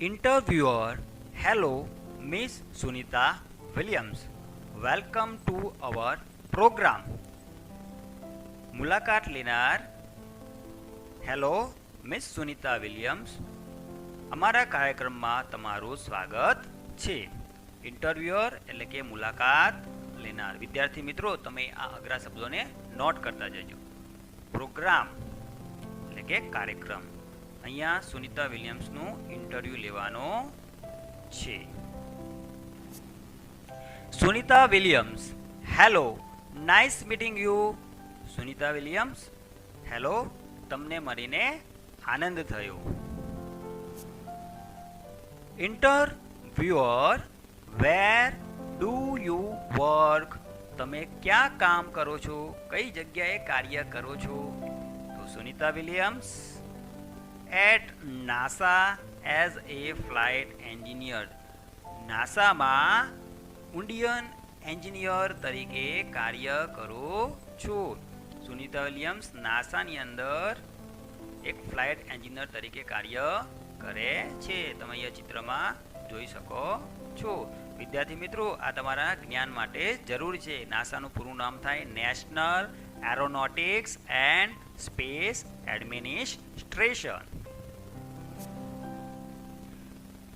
Interviewer: Hello, Miss Sunita Williams. Welcome to our program. મુલાકાત લેનાર: hello miss Sunita Williams, અમારા કાર્યક્રમમાં તમારું સ્વાગત છે. ઇન્ટરવ્યુઅર એટલે કે મુલાકાત લેનાર. વિદ્યાર્થી મિત્રો, તમે આ અઘરા શબ્દોને નોટ કરતા જજો. પ્રોગ્રામ એટલે કે કાર્યક્રમ. અહીંયા સુનિતા વિલિયમ્સનું ઇન્ટરવ્યુ લેવાનો છે. Sunita Williams: hello, nice meeting you. Sunita Williams: hello, તમને મળીને આનંદ થયો. Interviewer: where do you work. તમે ક્યાં કામ કરો છો? કઈ જગ્યાએ કાર્ય કરો છો? તો Sunita Williams: at NASA as a flight engineer. નાસામાં ઉડ્ડયન એન્જિનિયર તરીકે કાર્ય કરું છું. સુનિતા વિલિયમ્સ નાસાની અંદર એક ફ્લાઇટ એન્જિનિયર તરીકે કાર્ય કરે છે. તમે અહીંયા ચિત્રમાં જોઈ શકો છો. વિદ્યાર્થી મિત્રો, આ તમારા જ્ઞાન માટે જરૂર છે. નાસાનું પૂરું નામ થાય national aeronautics and space administration.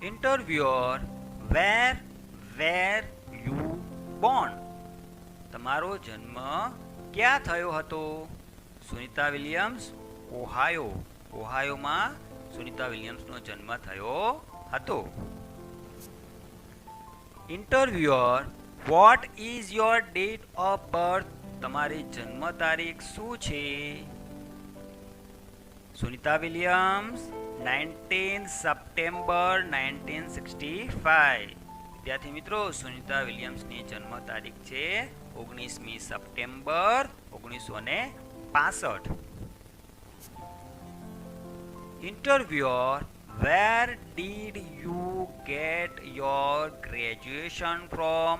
Interviewer: where you born. તમારો જન્મ ક્યાં થયો હતો? Sunita Williams: Ohio. ઓહાયોમાં સુનિતા વિલિયમ્સનો જન્મ થયો હતો. Interviewer: what is your date of birth. તમારી જન્મ તારીખ શું છે? Sunita Williams: 19 September 1965. વિદ્યાર્થી મિત્રો, સુનિતા વિલિયમ્સની જન્મ તારીખ છે 19મી September 1965. Interviewer: where did you get your graduation from.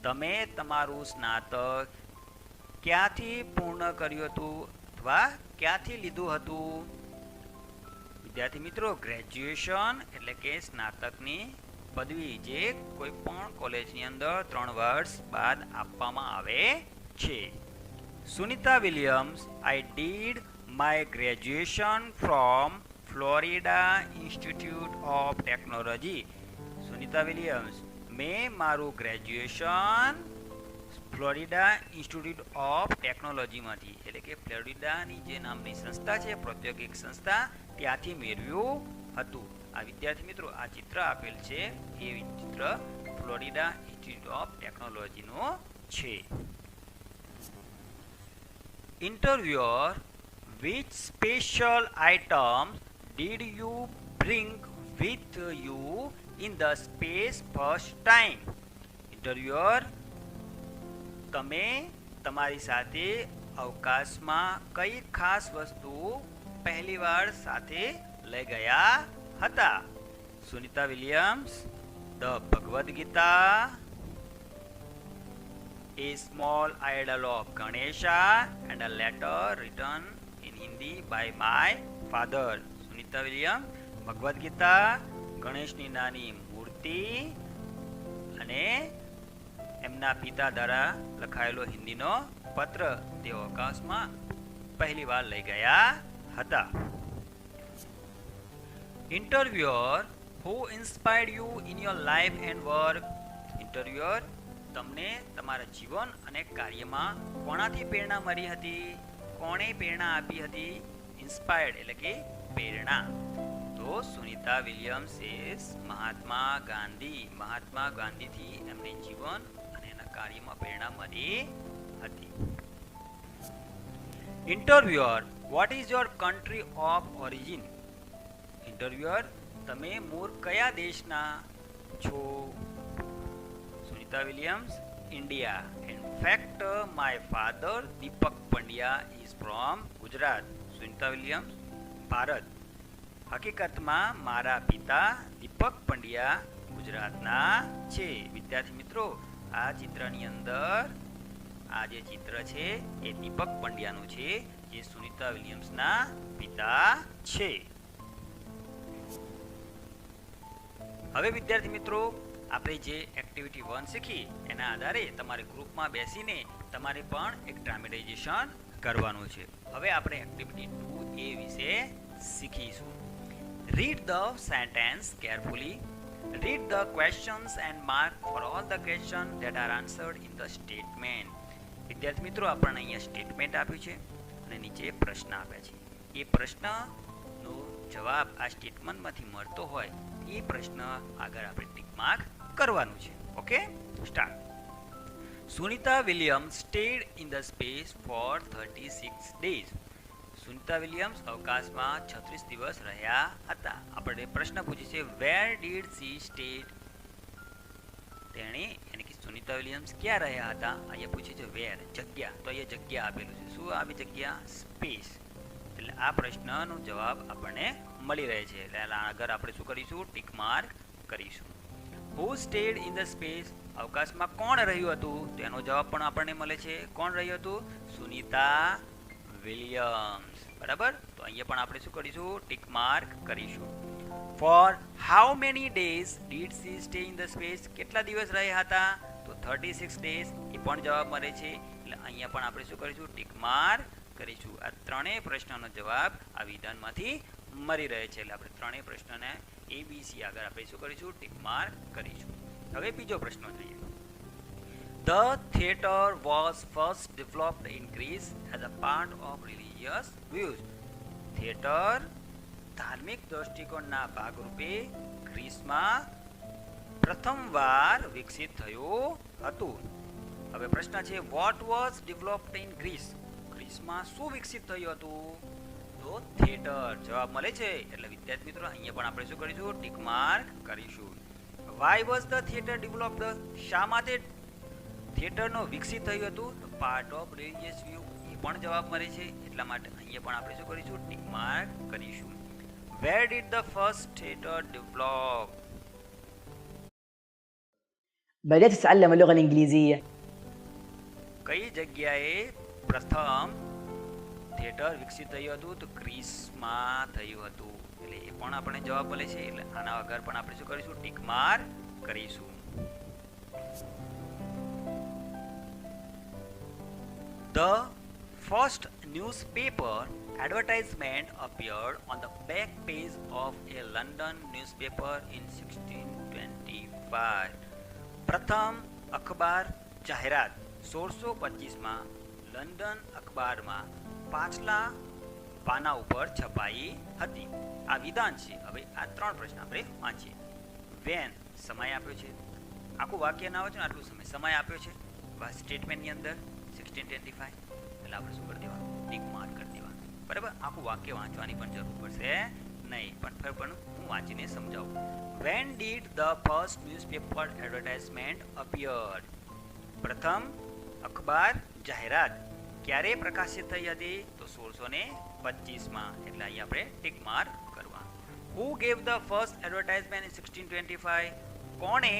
તમે તમારું સ્નાતક ક્યાંથી પૂર્ણ કર્યું હતું અથવા ક્યાંથી લીધું હતું? વિદ્યાર્થી મિત્રો, ગ્રેજ્યુએશન એટલે કે સ્નાતકની પદવી, જે કોઈ પણ કોલેજની અંદર 3 વર્ષ બાદ આપવામાં આવે છે. Sunita Williams: I did my graduation from Florida institute of technology. Sunita Williams: મેં મારું ગ્રેજ્યુએશન ફ્લોરિડા ઇન્સ્ટિટ્યૂટ ઓફ ટેકનોલોજીમાંથી, એટલે કે ફ્લોરિડાની જે નામની સંસ્થા છે, પ્રૌદ્યોગિક સંસ્થા, ત્યાંથી મેળવ્યું હતું. આ વિદ્યાર્થી મિત્રો, આ ચિત્ર આપેલ છે એ ચિત્ર ફ્લોરિડા ઇન્સ્ટિટ્યૂટ ઓફ ટેકનોલોજીનો છે. Interviewer: which special items did you bring with you in the space first time. Interviewer: તમે તમારી સાથે અવકાશમાં કઈ ખાસ વસ્તુ પહેલીવાર સાથે લઈ ગયા હતા? Sunita Williams: the Bhagavad Gita, a small idol of Ganesha and a letter written in Hindi by my father. Sunita William: Bhagavad Gita, ગણેશની નાની મૂર્તિ અને એમના પિતા દ્વારા લખાયેલો હિન્દીનો પત્ર તેઓ અવકાશમાં પહેલી વાર લઈ ગયા હતા. Interviewer: who inspired you in your life and work. Interviewer: તમને તમારા જીવન અને કાર્યમાં કોનાથી પ્રેરણા મળી હતી? કોણે પ્રેરણા આપી હતી? ઇન્સ્પાયર્ડ એટલે કે પ્રેરણા. તો સુનિતા વિલિયમ્સ મહાત્મા ગાંધી. મહાત્મા ગાંધીથી એમને જીવન અને એના કાર્યમાં પ્રેરણા મળી હતી. Interviewer: what is your country of origin. Interviewer: તમે મૂળ કયા દેશના છો? Sunita Williams: India. In fact my father Deepak Pandya is from Gujarat. Sunita Williams: Bharat. હકીકતમાં મારા પિતા દીપક પંડ્યા ગુજરાતના છે. વિદ્યાર્થી મિત્રો, આ ચિત્રની અંદર આ જે ચિત્ર છે એ દીપક પંડ્યાનું છે, જે સુનિતા વિલિયમ્સના પિતા છે. હવે વિદ્યાર્થી મિત્રો, આપણે જે એક્ટિવિટી 1 શીખી એના આધારે તમારે ગ્રુપમાં બેસીને તમારે પણ એક ડ્રામેટાઇઝેશન કરવાનું છે. હવે આપણે એક્ટિવિટી 2A વિશે શીખીશું. Read the sentence carefully. Read the questions and mark for all the questions that are answered in the statement. વિદ્યાર્થી મિત્રો, આપણને અહીંયા સ્ટેટમેન્ટ આપ્યું છે અને નીચે પ્રશ્ન આપ્યા છે. એ પ્રશ્નનો જવાબ આ સ્ટેટમેન્ટમાંથી મળતો હોય એ પ્રશ્ન આગળ આપણે ટિક માર્ક કરવાનું છે. Okay, start. Sunita Williams stayed in the space for 36 days. Sunita Williams અવકાશમાં 36 દિવસ રહ્યા હતા. આપણે પ્રશ્ન પૂછે છે વેર ડીડ સી સ્ટેડ. તેણે એટલે કે સુનિતા વિલિયમ્સ ક્યાં રહ્યા હતા. અહીંયા પૂછે છે વેર, જગ્યા. તો અહીંયા જગ્યા આપેલું છે. શું આવી જગ્યા? સ્પેસ. એટલે આ પ્રશ્નનો જવાબ આપણને મળી રહે છે. એટલે આગળ આપણે શું કરીશું? ટિક માર્ક કરીશું. હુ સ્ટેડ ઇન ધ સ્પેસ. અવકાશમાં કોણ રહ્યું હતું? તેનો જવાબ પણ આપણને મળે છે. કોણ રહ્યું હતું? સુનિતા વિલિયમ્સ. બરાબર. તો અહીંયા પણ આપણે શું કરીશું? ટિક માર્ક કરીશું. For how many days did she stay in the space. કેટલા દિવસ રહ્યા હતા? તો 36 ડેઝ. એ પણ જવાબ મળે છે. એટલે અહીંયા પણ આપણે શું કરીશું? ટિક માર્ક કરીશું. આ ત્રણેય પ્રશ્નનો જવાબ આ વિધાનમાંથી મળી રહે છે. એટલે આપણે ત્રણેય પ્રશ્નને ABC આગળ આપણે શું કરીશું? ટિક માર્ક કરીશું. હવે બીજો પ્રશ્ન જોઈએ. The theatre was first developed in Greece as a part of religious views. Theatre ધાર્મિક દ્રષ્ટિકોણના ભાગરૂપે ગ્રીસમાં પ્રથમવાર વિકસિત થયું હતું. હવે પ્રશ્ન છે what was developed in Greece. ગ્રીસમાં શું વિકસિત થયું હતું? તો થિયેટર. જવાબ મળે છે. એટલે વિદ્યાર્થી મિત્રો, અહીંયા પણ આપણે શું કરીશું? ટિક માર્ક કરીશું. Why was the theatre developed. શા માટે થિયેટરનો વિકસિત થયું હતું? તો પાર્ટ ઓફ રિલિજિયસ વ્યૂ. એ પણ જવાબ મળે છે. એટલા માટે અહીંયા પણ આપણે શું કરીશું? ટિક માર્ક કરીશું. Where did the first theatre develop. بدأت أتعلم اللغة الإنجليزية. કઈ જગ્યાએ પ્રથમ થિયેટર વિકસિત થયું હતું? તો ગ્રીસમાં થયું હતું. એટલે એ પણ આપણે જવાબ મળે છે. એટલે આના આગળ પણ આપણે શું કરીશું? ટિક માર્ક કરીશું. The first newspaper advertisement appeared on the back page of a London newspaper in 1625. પ્રથમ અખબાર જાહેરાત 1625માં લંડન અખબારમાં પાછલા પાના ઉપર છપાઈ હતી. આ વિધાન છે. હવે આ ત્રણ પ્રશ્ન આપણે વાંચીએ. વેન સમય આપ્યો છે. આખું વાક્ય ના હોય છે ને આટલું સમય આપ્યો છે સ્ટેટમેન્ટની અંદર 1625. એટલે આપણે શું કરી દેવાનું? ટિક માર્ક કરી દેવાનું. બરાબર. આખું વાક્ય વાંચવાની પણ જરૂર પડશે નહીં, પણ હું વાંચીને સમજાવું. When did the first newspaper advertisement appeared. પ્રથમ અખબાર જાહેરાત ક્યારે પ્રકાશિત થઈ હતી? તો 1625માં. એટલે અહીંયા આપણે ટિક માર્ક કરવા. Who gave the first advertisement in 1625. કોણે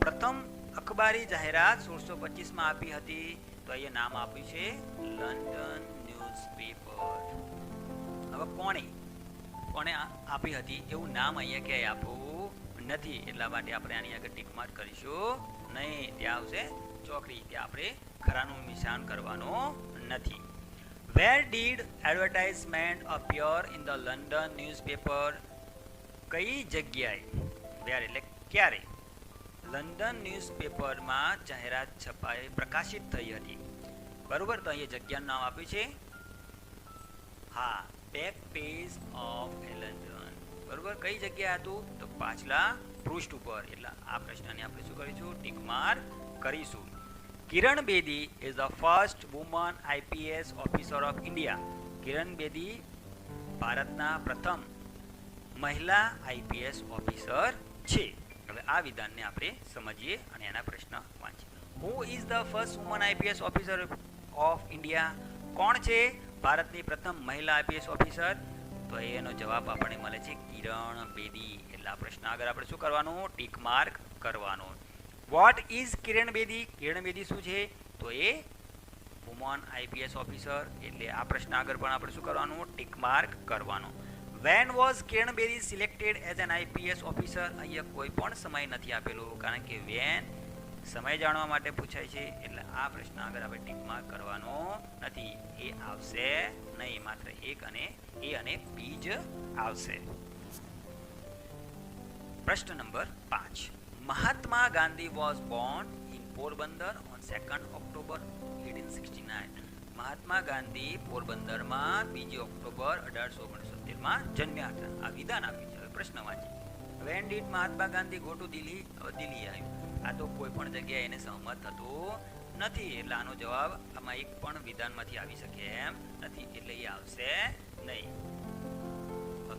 પ્રથમ અખબારી જાહેરાત 1625માં આપી હતી? તો અહીંયા નામ આપ્યું છે લંડન ન્યૂઝપેપર. હવે કોણે આપી હતી એવું નામ અહીંયા ક્યાંય આપવું નથી. એટલા માટે આપણે આની આગળ ટિક માર્ક કરીશું નહીં. ત્યાં આવશે ચોકડી. ત્યાં આપણે ખરાનું નિશાન કરવાનું નથી. Where did advertisement appear in the London newspaper. કઈ જગ્યાએ? વેર એટલે ક્યારે લંડન ન્યૂઝપેપરમાં જાહેરાત છપાઈ પ્રકાશિત થઈ હતી. બરોબર. તો અહીંયા જગ્યાનું નામ આપ્યું છે. હા, બેક પેજ ઓફ લંડન. બરોબર. કઈ જગ્યા હતું? તો પાછલા પૃષ્ઠ ઉપર. એટલે આ પ્રશ્નને આપણે શું કરીશું? ટિક માર્ક કરીશું. Kiran Bedi is the first woman IPS officer of India. Kiran Bedi ભારતના પ્રથમ મહિલા IPS ઓફિસર છે. હવે આ વિધાનને આપણે સમજીએ અને એના પ્રશ્ન વાંચીએ. Who is the first woman IPS officer of India. કોણ છે ભારતની પ્રથમ મહિલા IPS ઓફિસર? તો એનો જવાબ આપણને મળે છે કિરણ બેદી. એટલે આ પ્રશ્ન આગળ આપણે શું કરવાનું? ટિક માર્ક કરવાનું. What is Kiran Bedi. કિરણ બેદી શું છે? તો એ વુમન IPS ઓફિસર. એટલે આ પ્રશ્ન આગળ પણ આપણે શું કરવાનું? ટિક માર્ક કરવાનું. When was Kiran Bedi selected as an IPS officer? અહીંયા કોઈ પણ સમય નથી આપેલું, કારણ કે વેન સમય જાણવા માટે પૂછાય છે, એટલે આ પ્રશ્ન આગળ આપણે ટીક માર્ક કરવાનો નથી. એ આવશે નહીં, માત્ર એક અને એ અને બી જ આવશે. પ્રશ્ન number 5. Mahatma Gandhi was Born in Porbandar on 2 October 1869. Mahatma Gandhi પોરબંદરમાં 2 ઓક્ટોબર 1869માં જન્મ્યા હતા. આ વિધાન આપ્યું છે. હવે પ્રશ્ન વાંચીએ. When did Mahatma Gandhi go to Delhi? હવે દિલ્હી આવ્યું. આ તો કોઈ પણ જગ્યાએ એને સહમત થતું નથી, એટલે આનો જવાબ આમાં એક પણ વિધાનમાંથી આવી શકે એમ નથી, એટલે એ આવશે નહીં.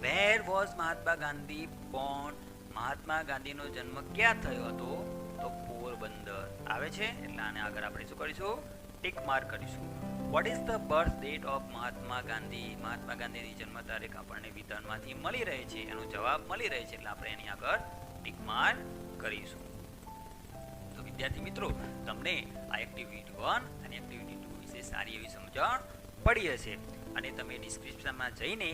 Where was Mahatma Gandhi born? Mahatma ગાંધીનો જન્મ ક્યાં થયો હતો? તો પોરબંદર આવે છે, એટલે આને આગળ આપણે શું કરીશું? ટિક માર્ક કરીશું. What is the birth date of Mahatma Gandhi? Mahatma ગાંધીની જન્મ તારીખ આપણને વિધાનમાંથી મળી રહે છે, એનો જવાબ મળી રહે છે, એટલે આપણે એની આગળ ટિક માર્ક કરીશું. તો વિદ્યાર્થી મિત્રો, તમને આ એક્ટિવિટી 1 અને એક્ટિવિટી 2 વિશે સારી એવી સમજણ પડી હશે, અને તમે ડિસ્ક્રિપ્શનમાં જઈને